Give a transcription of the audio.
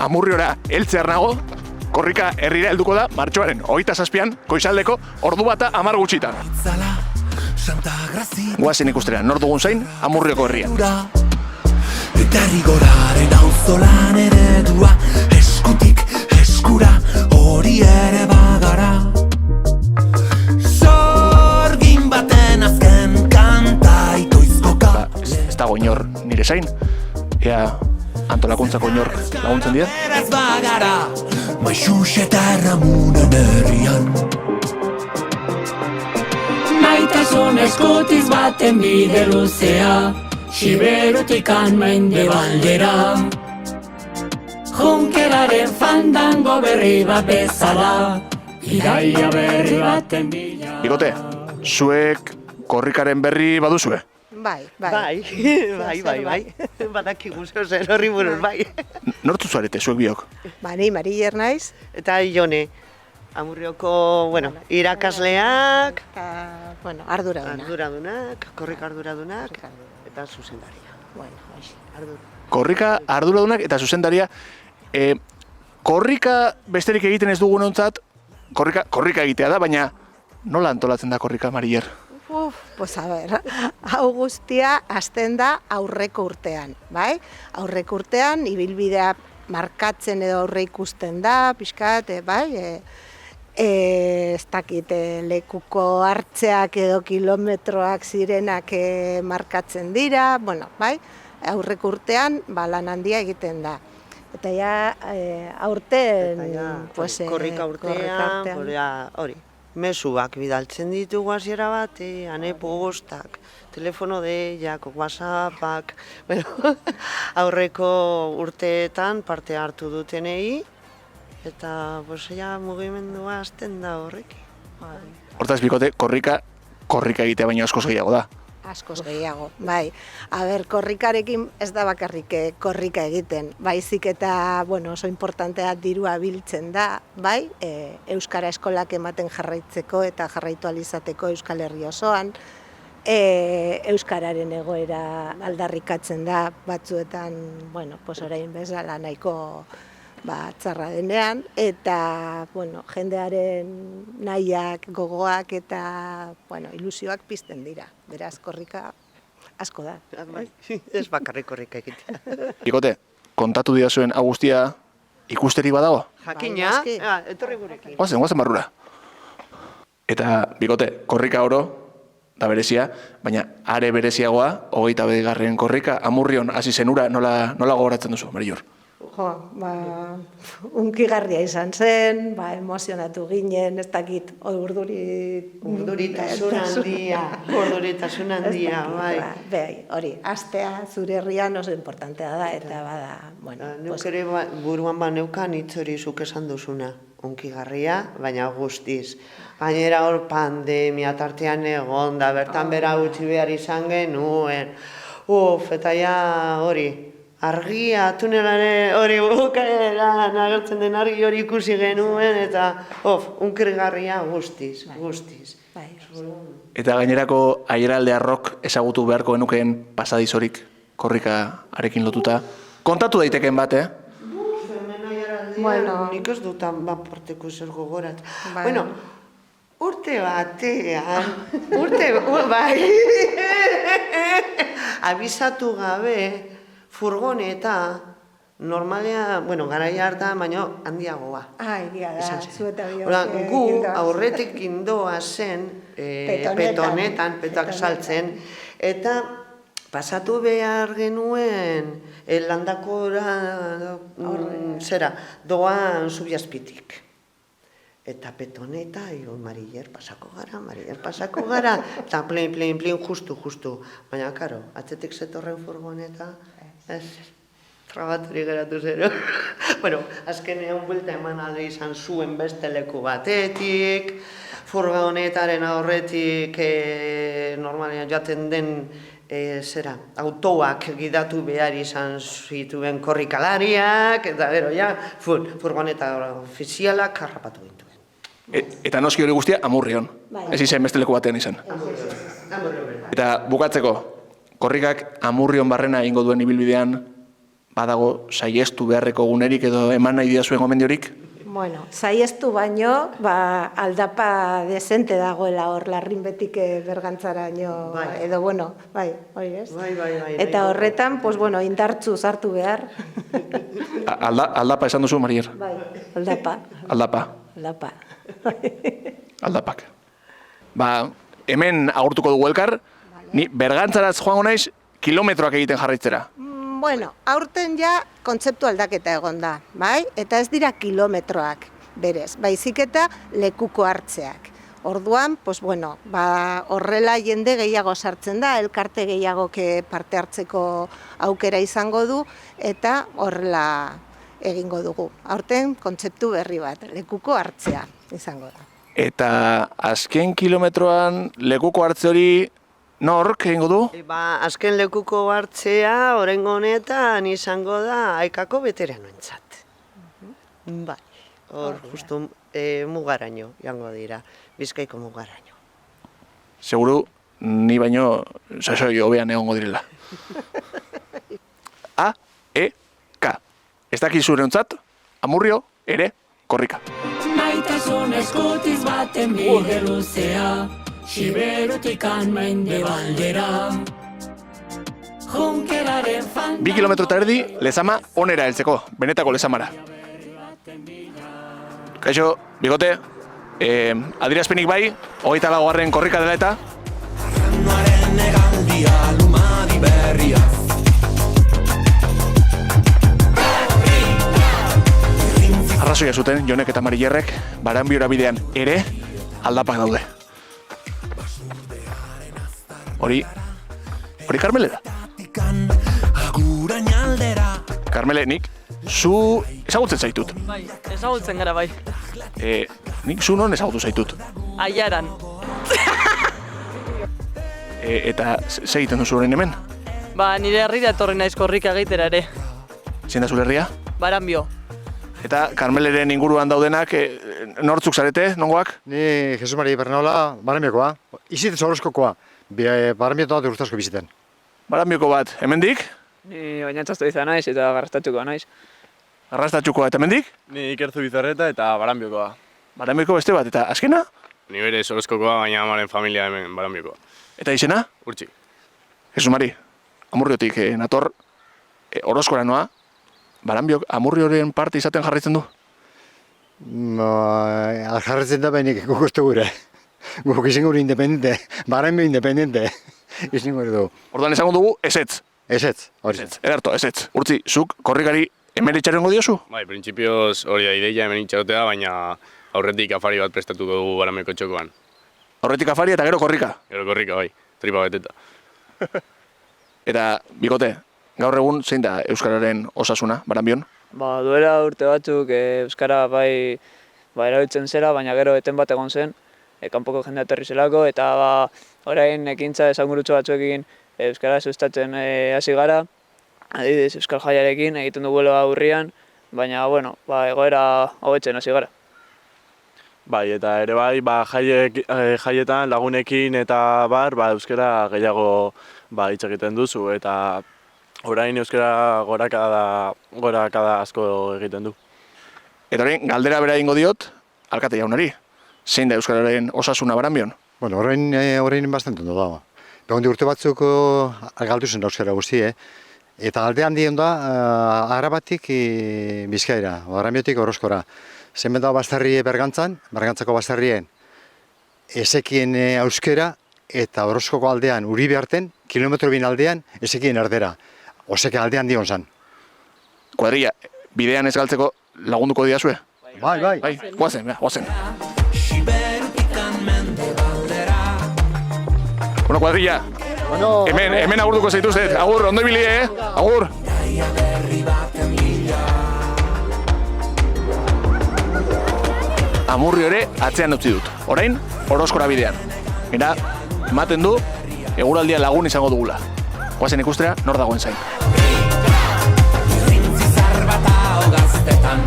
Amurriora heltzear nago, korrika herrira helduko da martxoaren 27an, goizaldeko 1:10 gutxitan. Goazen ikustera, nor dugun zain, Amurrioko herrian. Eta rigoraren auzolan eredua, eskutik eskura hori ere bagara. Sorgin baten azken kanta itoizkoka. Ez dago inor nire zain, ea antolakuntzako inork laguntzen dira. Ez bagara, maixux eta erramunen herrian. Maitasun eskutiz baten bide luzea, Siberutikan mendebaldera. Junkeraren fandango berri bat bezala, iraia berri baten bila. Bikote, zuek korrikaren berri baduzue? Bai. Badakigu zer horri buruz, bai. Nortzu zarete, zuek biok? Ni Marier naiz. Eta Jone, Amurrioko, irakasleak, arduradunak, korrika arduradunak, eta zuzendaria. Korrika arduradunak eta zuzendaria. Korrika besterik egiten ez dugunontzat, korrika egitea da, baina nola antolatzen da korrika, Marier? Pues a ver, hau guztia hasten da aurreko urtean, bai? Aurreko urtean, ibilbidea markatzen edo aurre ikusten da, pixkat, bai? Ez dakit, lekuko hartzeak edo kilometroak zirenak markatzen dira, bai? Aurreko urtean, lan handia egiten da. Eta ja, aurten, korrika urtean, hori. Mezuak bidaltzen ditugu hasiera batean, postak, telefono deiak, whatsappak, aurreko urteetan parte hartu dutenei, eta mugimendua hasten da horrekin. Hortaz, bikote, korrika egitea baina askoz gehiago da. Askoz gehiago, bai. Korrikarekin ez da bakarrik korrika egiten, baizik eta, oso importantea dirua biltzen da, bai, Euskara eskolak ematen jarraitzeko eta jarraitu alizateko Euskal Herri osoan, Euskararen egoera aldarrikatzen da, batzuetan, orain bezala nahiko txarra denean, eta jendearen nahiak, gogoak eta ilusioak pizten dira. Beraz, korrika asko da. Ez bakarrik korrika egitea. Bikote, kontatu dira zuen guztia ikusteri badago? Jakina, etorri gurekin. Guazen barrura. Eta, bikote, korrika oro, da berezia, baina are bereziagoa, 29. korrika, Amurrion hasi zenura, nola gogoratzen duzu, Marior? Unkigarria izan zen, emozionatu ginen, ez dakit, urduritasun handia, bai. Hori, astea zure herrian oso importantea da, eta bada, Neuk ere buruan neukan hitz hori zuk esan duzuna, unkigarria, baina guztiz. Gainera hor pandemia tartean egon da, bertan bera utzi behar izan genuen, eta ja hori, argia, tunelare hori bukaeran agertzen den argi hori ikusi genuen, eta unkirgarria guztiz. Eta gainerako aieraldearrok ezagutu beharko genukeen pasadizorik korrika arekin lotuta. Kontatu daiteken bat, Hemen aieraldean, nik ez dutan parteko zer gogorat. Urte batean, abisatu gabe, furgoneta, normalean, garaia hartan, baina handiagoa. Egia da, zu eta biok. Gu aurretik indoa zen petonetan, petoak saltzen, eta pasatu behar genuen landakora doan Zubiazpitik. Eta petoneta, Marier pasako gara, eta plin, justu. Baina, karo, atzetik zetorren furgoneta, trabaturi geratu zero. Azkenean buelta eman alde izan zuen beste leku batetik, furgonetaren aurretik normalean joaten den autoak gidatu behar izan zituen korrikalariak, eta furgoneta ofizialak harrapatu gintuen. Eta noski hori guztia Amurrion. Ez izan beste leku batean izan. Eta bukatzeko, korrikak Amurrion barrena egingo duen ibilbidean, badago saiestu beharreko gunerik edo eman nahi didazuen gomendiorik? Bueno, saiestu baino, aldapa desente dagoela hor larrinbetik bergantzaraino, edo bueno, bai, hori ez? Bai. Eta horretan, pues bueno, indartzu sartu behar. Aldapa esan duzu, Marier? Bai, aldapa. Aldapa. Aldapak. Hemen agurtuko dugu elkar, ni bergantzaraz joango naiz kilometroak egiten jarraitzera. Bueno, aurten ja kontzeptu aldaketa egon da, bai? Eta ez dira kilometroak berez, baizik eta lekuko hartzeak. Orduan, pues bueno, horrela jende gehiago sartzen da, elkarte gehiago parte hartzeko aukera izango du, eta horrela egingo dugu. Aurten kontzeptu berri bat, lekuko hartzea izango da. Eta azken kilometroan lekuko hartze hori nork egingo du? Azken lekuko hartzea, oraingo honetan izango da Aikako beteranoentzat. Bai, hor justu mugaraino jango dira, Bizkaiko mugaraino. Seguru, ni baino sasoi hobean egongo direla. A-E-K. Ez dakit zurentzat, Amurrio ere korrika. Maitasun eskutiz baten bide luzea, Siberutikan mendebaldera. Junkeraren 2 kilometro eta erdi, Lezama onera heltzeko, benetako Lezamara. Kaixo, bigote, adierazpenik bai, 24. korrika dela eta? Arrazoia zuten, Jonek eta Marillerrek, Baranbiora bidean ere aldapak daude. Hori Karmele da. Karmele, nik zu ezagutzen zaitut. Bai, ezagutzen gara bai. Nik zu non ezagutu zaitut. Aiaran. Eta ze egiten duzu orain hemen? Nire herrira etorri naiz korrika egitera ere. Zein da zure herria? Baranbio. Eta Karmeleren inguruan daudenak nortzuk zarete, nongoak? Ni Jesus Mari Bernaola, Baranbiokoa. Izitez Orozkokoa. Baranbiotoa da urtazko biziten. Baranbioko bat, hemendik? Ni bainatzastu izan naiz eta garrastatxukoa naiz. Garrastatxukoa eta hemendik? Ni Ikerzu Bizarreta eta Baranbiokoa. Baranbioko beste bat, eta azkena? Ni bere Orozkokoa, baina amaren familia hemen Baranbiokoa. Eta izena? Urtsi. Jesus Mari, Amurriotik nator, Orozkora noa, Baranbiok Amurrioren parte izaten jarraitzen du? Jarraitzen da behinik guk uste gure. Guk izan gure independente, Baranbio independente. Izan gure du. Orduan esango dugu ezetz. Ezetz, hori. Ederto, ezetz. Urtzi, zuk korrikari hemen itxarengo diozu? Bai, printzipioz hori da ideia hemen itxarotea, baina aurretik afari bat prestatuko dugu Baranbioko txokoan. Aurretik afari eta gero korrika? Gero korrika, bai. Tripa beteta. Eta, bigote, gaur egun zein da Euskararen osasuna, Baranbion? Duela urte batzuk Euskara bai erabiltzen zela, baina gero eten bat egon zen, kanpoko jendea etorri zelako, eta orain ekintza esangurutxo batzuekin Euskara sustatzen hasi gara, adibidez Euskal Jaiarekin egiten dugu urrian, baina egoera hobetzen hasi gara. Bai, eta ere bai, jaietan lagunekin eta euskara gehiago hitz egiten duzu, eta orain euskara gorakada asko egiten du. Eta orain, galdera bera egingo diot, alkate jaunari, zein da euskararen osasuna Baranbion? Bueno, orain bastante ondo dago. Begondi urte batzuk galdu zen euskara guzti, Eta alde handien da, Arabatik Bizkaira, Baranbiotik Orozkora. Zenben dago bastarri Bergantzan, Bergantzako bastarrien ezekien euskera, eta Orozkoko aldean Uribe arten, kilometro bin aldean, ezekien erdera. Oseke aldean dion zan. Kuadrilla, bidean ez galtzeko lagunduko diazue? Bai. Guazen. Bueno, kuadrilla, hemen agurduko zaituzet. Agur, ondo ibili, Agur. Amurrio ere atzean utzi dut. Orain, Orozkora bidean. Mira, ematen du, eguraldia lagun izango dugula. Guazen ikustera, nor dagoen zain. Irrintzi zar bata hogaztetan